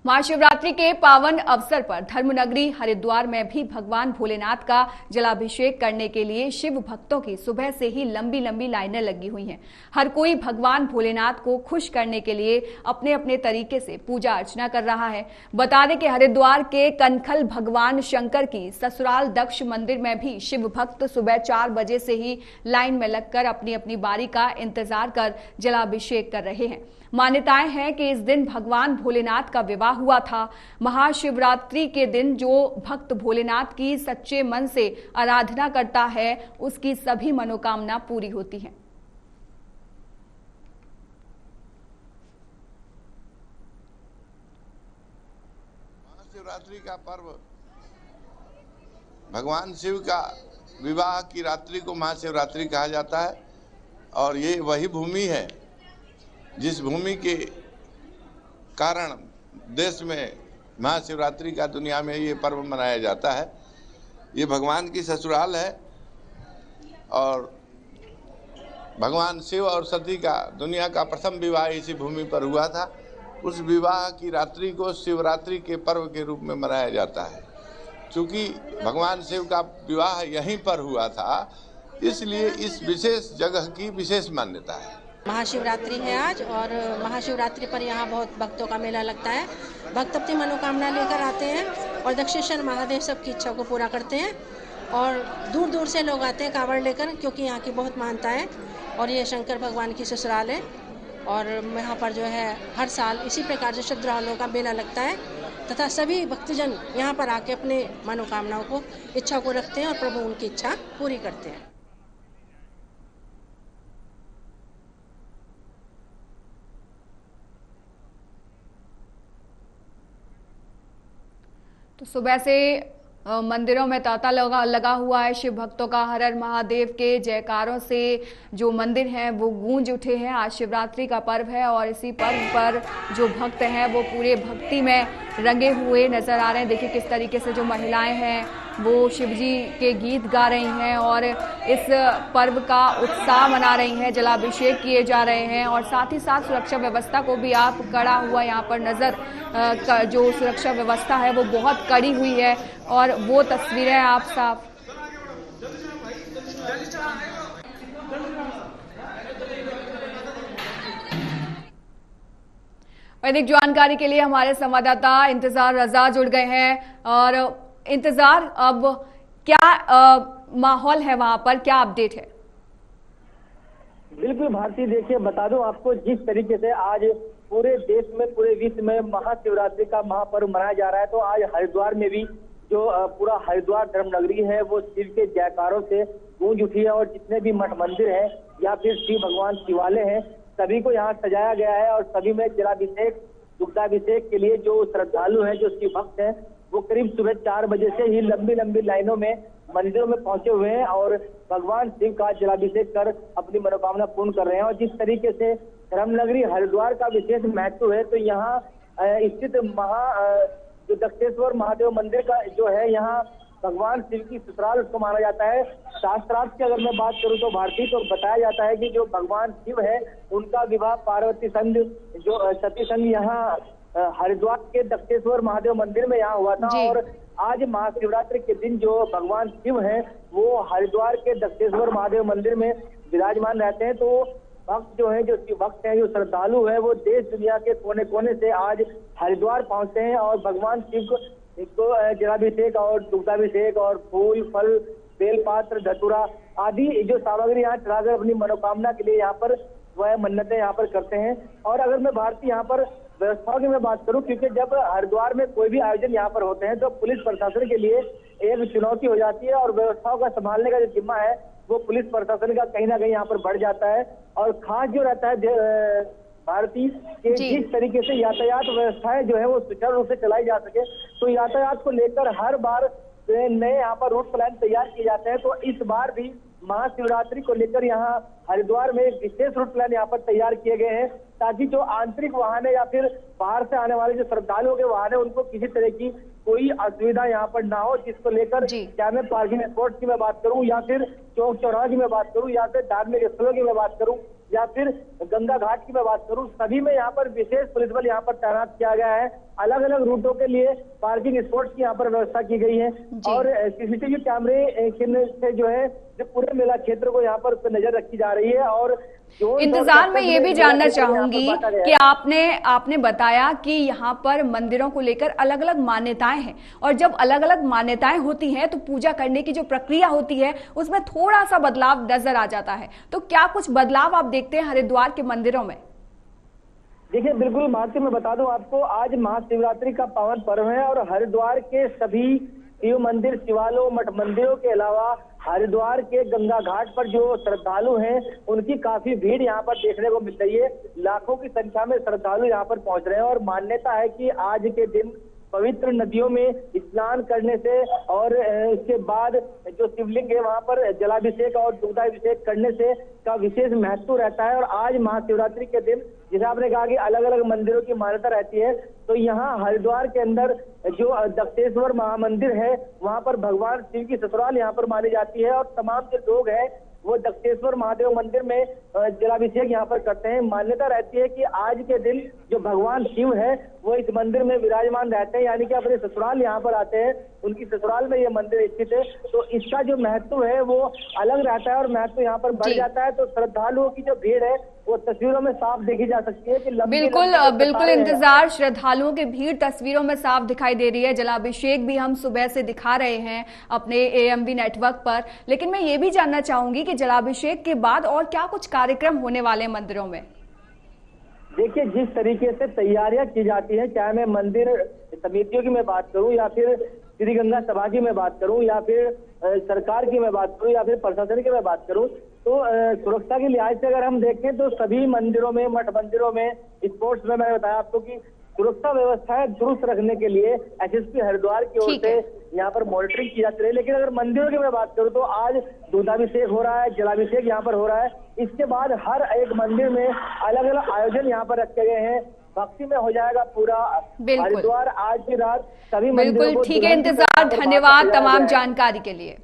महाशिवरात्रि के पावन अवसर पर धर्मनगरी हरिद्वार में भी भगवान भोलेनाथ का जलाभिषेक करने के लिए शिव भक्तों की सुबह से ही लंबी लंबी लाइनें लगी हुई हैं। हर कोई भगवान भोलेनाथ को खुश करने के लिए अपने अपने तरीके से पूजा अर्चना कर रहा है। बता दें कि हरिद्वार के कनखल भगवान शंकर की ससुराल दक्ष मंदिर में भी शिव भक्त सुबह 4 बजे से ही लाइन में लगकर अपनी अपनी बारी का इंतजार कर जलाभिषेक कर रहे हैं। मान्यताएं हैं कि इस दिन भगवान भोलेनाथ का विवाह हुआ था। महाशिवरात्रि के दिन जो भक्त भोलेनाथ की सच्चे मन से आराधना करता है उसकी सभी मनोकामना पूरी होती हैं। महाशिवरात्रि का पर्व भगवान शिव का विवाह की रात्रि को महाशिवरात्रि कहा जाता है और ये वही भूमि है जिस भूमि के कारण देश में महाशिवरात्रि का दुनिया में ये पर्व मनाया जाता है। ये भगवान की ससुराल है और भगवान शिव और सती का दुनिया का प्रथम विवाह इसी भूमि पर हुआ था। उस विवाह की रात्रि को शिवरात्रि के पर्व के रूप में मनाया जाता है। चूँकि भगवान शिव का विवाह यहीं पर हुआ था इसलिए इस विशेष जगह की विशेष मान्यता है। महाशिवरात्रि है आज और महाशिवरात्रि पर यहाँ बहुत भक्तों का मेला लगता है। भक्त अपनी मनोकामना लेकर आते हैं और दक्षिणेश्वर महादेव सबकी इच्छा को पूरा करते हैं और दूर दूर से लोग आते हैं कांवड़ लेकर, क्योंकि यहाँ की बहुत मान्यता है और ये शंकर भगवान की ससुराल है। और यहाँ पर जो है हर साल इसी प्रकार से श्रद्धालुओं का मेला लगता है तथा सभी भक्तजन यहाँ पर आके अपने मनोकामनाओं को इच्छा को रखते हैं और प्रभु उनकी इच्छा पूरी करते हैं। तो सुबह से मंदिरों में तांता लगा हुआ है। शिव भक्तों का हर हर महादेव के जयकारों से जो मंदिर हैं वो गूंज उठे हैं। आज शिवरात्रि का पर्व है और इसी पर्व पर जो भक्त हैं वो पूरे भक्ति में रंगे हुए नजर आ रहे हैं। देखिए किस तरीके से जो महिलाएं हैं वो शिवजी के गीत गा रही हैं और इस पर्व का उत्साह मना रही हैं। जलाभिषेक किए जा रहे हैं और साथ ही साथ सुरक्षा व्यवस्था को भी आप कड़ा हुआ यहाँ पर नजर जो सुरक्षा व्यवस्था है वो बहुत कड़ी हुई है और वो तस्वीरें आप साफ अधिक जानकारी के लिए हमारे संवाददाता इंतजार रजा जुड़ गए हैं। और इंतजार, अब क्या माहौल है वहां पर, क्या अपडेट है? बिल्कुल भारती, देखिए बता दूं आपको, जिस तरीके से आज पूरे देश में पूरे विश्व में महाशिवरात्रि का महापर्व मनाया जा रहा है तो आज हरिद्वार में भी जो पूरा हरिद्वार धर्मनगरी है वो शिव के जयकारों से गूंज उठी है और जितने भी मठ मंदिर हैं या फिर शिव भगवान शिवालय हैं सभी को यहाँ सजाया गया है और सभी में जलाभिषेक दुग्धाभिषेक के लिए जो श्रद्धालु हैं जो शिव भक्त हैं वो करीब सुबह 4 बजे से ही लंबी लंबी लाइनों में मंदिरों में पहुंचे हुए हैं और भगवान शिव का जलाभिषेक कर अपनी मनोकामना पूर्ण कर रहे हैं। और जिस तरीके से धर्मनगरी हरिद्वार का विशेष महत्व है तो यहाँ स्थित जो दक्षिणेश्वर महादेव मंदिर का जो है यहाँ भगवान शिव की ससुराल उसको माना जाता है। शास्त्रार्थ की अगर मैं बात करूं तो भारतीय तो बताया जाता है कि जो भगवान शिव है उनका विवाह पार्वती संघ जो सती संघ यहाँ हरिद्वार के दक्षिणेश्वर महादेव मंदिर में यहाँ हुआ था और आज महाशिवरात्रि के दिन जो भगवान शिव हैं वो हरिद्वार के दक्षिणेश्वर महादेव मंदिर में विराजमान रहते हैं। तो भक्त जो है जो शिव भक्त हैं जो श्रद्धालु है वो देश दुनिया के कोने कोने से आज हरिद्वार पहुंचते हैं और भगवान शिव को जलाभिषेक और दुग्धाभिषेक और फूल फल बेलपात्र धतूरा आदि जो सामग्री यहाँ चढ़ाकर अपनी मनोकामना के लिए यहाँ पर वह मन्नतें यहाँ पर करते हैं। और अगर मैं भारतीय यहाँ पर व्यवस्थाओं की मैं बात करूं, क्योंकि जब हरिद्वार में कोई भी आयोजन यहाँ पर होते हैं तो पुलिस प्रशासन के लिए एक चुनौती हो जाती है और व्यवस्थाओं का संभालने का जो जिम्मा है वो पुलिस प्रशासन का कहीं ना कहीं यहाँ पर बढ़ जाता है। और खास जो रहता है भारतीय के जिस तरीके से यातायात व्यवस्थाएं जो है वो सुचारू रूप से चलाई जा सके तो यातायात को लेकर हर बार नए यहाँ पर रूट प्लान तैयार किए जाते हैं। तो इस बार भी महाशिवरात्रि को लेकर यहाँ हरिद्वार में एक विशेष रूट प्लान यहाँ पर तैयार किए गए हैं ताकि जो आंतरिक वाहन है या फिर बाहर से आने वाले जो श्रद्धालुओं के वाहन है उनको किसी तरह की कोई असुविधा यहाँ पर ना हो, जिसको लेकर क्या मैं पार्किंग स्पॉट की मैं बात करूं या फिर चौक चौराहा की मैं बात करूं या फिर धार्मिक स्थलों की मैं बात करूं या फिर गंगा घाट की मैं बात करूं, सभी में यहाँ पर विशेष पुलिस बल यहाँ पर तैनात किया गया है। अलग अलग रूटों के लिए पार्किंग स्पॉट की यहाँ पर व्यवस्था की गई है और सीसीटीवी कैमरे से जो है पूरे मेला क्षेत्र को यहाँ पर नजर रखी जा रही है। और इंतजार में ये भी जानना चाहूंगी कि आपने बताया कि यहाँ पर मंदिरों को लेकर अलग अलग मान्यताएं हैं और जब अलग अलग मान्यताएं होती हैं तो पूजा करने की जो प्रक्रिया होती है उसमें थोड़ा सा बदलाव नजर आ जाता है, तो क्या कुछ बदलाव आप देखते हैं हरिद्वार के मंदिरों में? देखिए बिल्कुल मात्र मैं बता दूं आपको, आज महाशिवरात्रि का पावन पर्व है और हरिद्वार के सभी शिव मंदिर, शिवालयों, मठ मंदिरों के अलावा हरिद्वार के गंगा घाट पर जो श्रद्धालु हैं उनकी काफी भीड़ यहाँ पर देखने को मिल रही है। लाखों की संख्या में श्रद्धालु यहाँ पर पहुंच रहे हैं और मान्यता है कि आज के दिन पवित्र नदियों में स्नान करने से और इसके बाद जो शिवलिंग है वहां पर जलाभिषेक और दुग्धाभिषेक करने से का विशेष महत्व रहता है। और आज महाशिवरात्रि के दिन जैसे आपने कहा कि अलग अलग मंदिरों की मान्यता रहती है, तो यहाँ हरिद्वार के अंदर जो दक्षेश्वर महामंदिर है वहां पर भगवान शिव की ससुराल यहाँ पर मानी जाती है और तमाम जो लोग हैं वो दक्षेश्वर महादेव मंदिर में जलाभिषेक यहाँ पर करते हैं। मान्यता रहती है कि आज के दिन जो भगवान शिव है वो इस मंदिर में विराजमान रहते हैं, यानी कि अपने ससुराल यहाँ पर आते हैं, उनकी ससुराल में ये मंदिर स्थित है, तो इसका जो महत्व है वो अलग रहता है और महत्व यहाँ पर बढ़ जाता है। तो श्रद्धालुओं की जो भीड़ है वो तस्वीरों में साफ देखी जा सकती है कि बिल्कुल इंतजार, श्रद्धालुओं की भीड़ तस्वीरों में साफ दिखाई दे रही है। जलाभिषेक भी हम सुबह से दिखा रहे हैं अपने AMV नेटवर्क पर, लेकिन मैं ये भी जानना चाहूंगी कि जलाभिषेक के बाद और क्या कुछ कार्यक्रम होने वाले हैं मंदिरों में? देखिए जिस तरीके से तैयारियां की जाती है, चाहे मैं मंदिर समितियों की मैं बात करूं या फिर श्री गंगा सभा की मैं बात करूं या फिर सरकार की मैं बात करूं या फिर प्रशासन की मैं बात करूं, तो सुरक्षा के लिहाज से अगर हम देखें तो सभी मंदिरों में, मठ मंदिरों में, स्पोर्ट्स में मैंने बताया आपको कि सुरक्षा व्यवस्थाएं दुरुस्त रखने के लिए SSP हरिद्वार की ओर से यहाँ पर मॉनिटरिंग की जाती है। लेकिन अगर मंदिरों की मैं बात करूँ तो आज दुग्धाभिषेक हो रहा है, जलाभिषेक यहाँ पर हो रहा है, इसके बाद हर एक मंदिर में अलग अलग आयोजन यहाँ पर रखे गए हैं। भक्ति में हो जाएगा पूरा हरिद्वार आज की रात सभी मंदिरों को। ठीक है, इंतजार, धन्यवाद तमाम जानकारी के लिए।